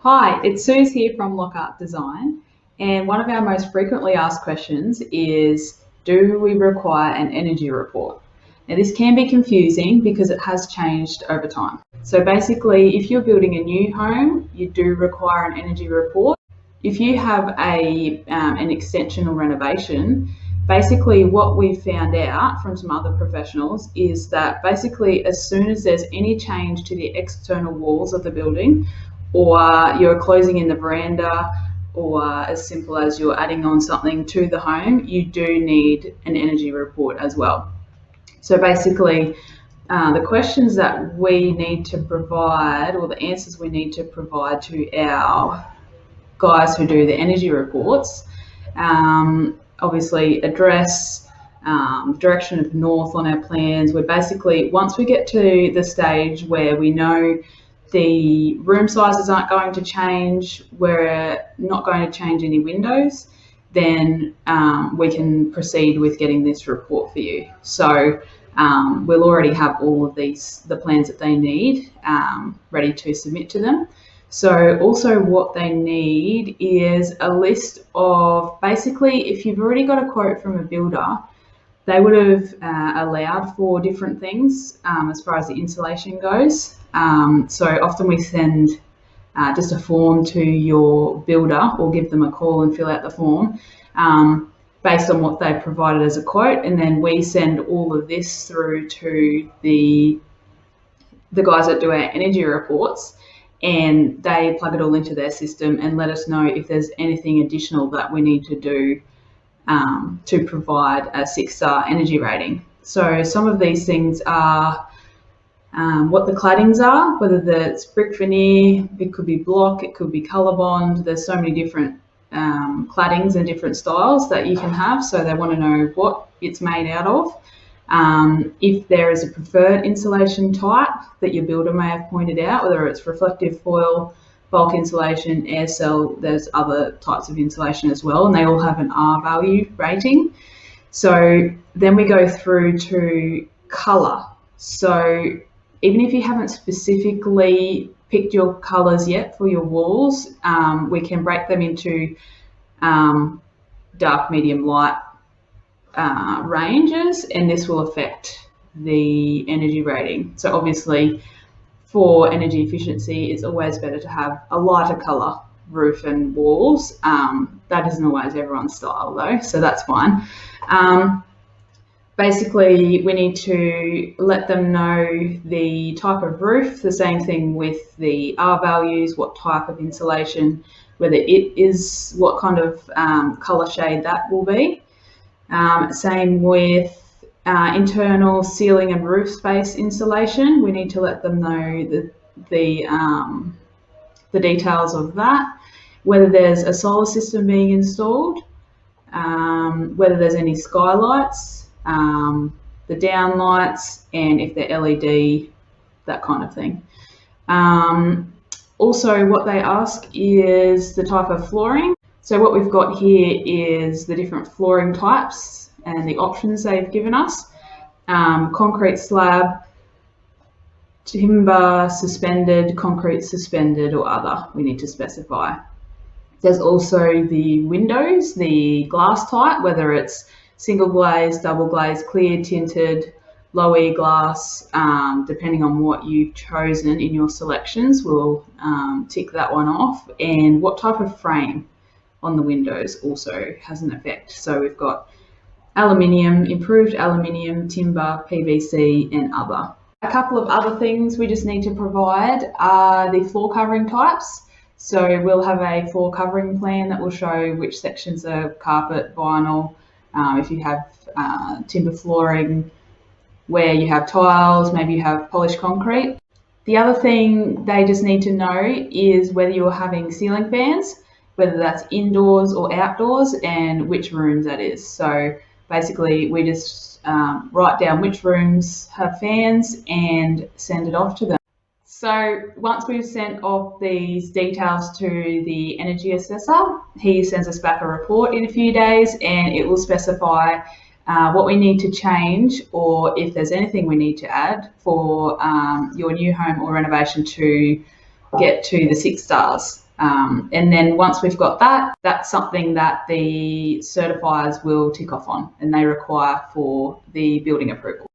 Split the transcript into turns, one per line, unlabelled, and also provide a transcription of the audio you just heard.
Hi, it's Suze here from Lockhart Design, and one of our most frequently asked questions is, do we require an energy report? Now this can be confusing because it has changed over time. So basically, if you're building a new home, you do require an energy report. If you have an extension or renovation, basically what we've found out from some other professionals is that basically as soon as there's any change to the external walls of the building, or you're closing in the veranda, or as simple as you're adding on something to the home, you do need an energy report as well. So basically, the questions that we need to provide, or the answers we need to provide to our guys who do the energy reports, obviously address direction of north on our plans. We're basically, once we get to the stage where we know the room sizes aren't going to change, we're not going to change any windows, then we can proceed with getting this report for you. So we'll already have all of the plans that they need ready to submit to them. So also what they need is a list of, basically, if you've already got a quote from a builder, they would have allowed for different things as far as the insulation goes. So often we send just a form to your builder, or give them a call and fill out the form based on what they've provided as a quote, and then we send all of this through to the guys that do our energy reports, and they plug it all into their system and let us know if there's anything additional that we need to do to provide a 6-star energy rating. So some of these things are what the claddings are, whether that's brick veneer, it could be block, it could be ColourBond. There's so many different claddings and different styles that you can have, so they want to know what it's made out of. If there is a preferred insulation type that your builder may have pointed out, whether it's reflective foil, bulk insulation, air cell, there's other types of insulation as well, and they all have an R value rating. So then we go through to colour. So even if you haven't specifically picked your colours yet for your walls, we can break them into dark, medium, light ranges, and this will affect the energy rating. So obviously for energy efficiency, it's always better to have a lighter colour roof and walls. That isn't always everyone's style though, so that's fine. Basically, we need to let them know the type of roof, the same thing with the R values, what type of insulation, whether it is, what kind of colour shade that will be. Same with internal ceiling and roof space insulation. We need to let them know the details of that, whether there's a solar system being installed, whether there's any skylights, the downlights, and if they're LED, that kind of thing. Also, what they ask is the type of flooring. So what we've got here is the different flooring types and the options they've given us. Concrete slab, timber suspended, concrete suspended, or other, we need to specify. There's also the windows, the glass type, whether it's single glaze, double glaze, clear, tinted, low E glass, depending on what you've chosen in your selections, we'll tick that one off. And what type of frame on the windows also has an effect. So we've got aluminium, improved aluminium, timber, PVC, and other. A couple of other things we just need to provide are the floor covering types. So we'll have a floor covering plan that will show which sections are carpet, vinyl, if you have timber flooring, where you have tiles, maybe you have polished concrete. The other thing they just need to know is whether you're having ceiling fans, whether that's indoors or outdoors, and which rooms that is. So basically we just write down which rooms have fans and send it off to them. So once we've sent off these details to the Energy Assessor, he sends us back a report in a few days, and it will specify what we need to change, or if there's anything we need to add for your new home or renovation to get to the 6 stars. And then once we've got that, that's something that the certifiers will tick off on and they require for the building approval.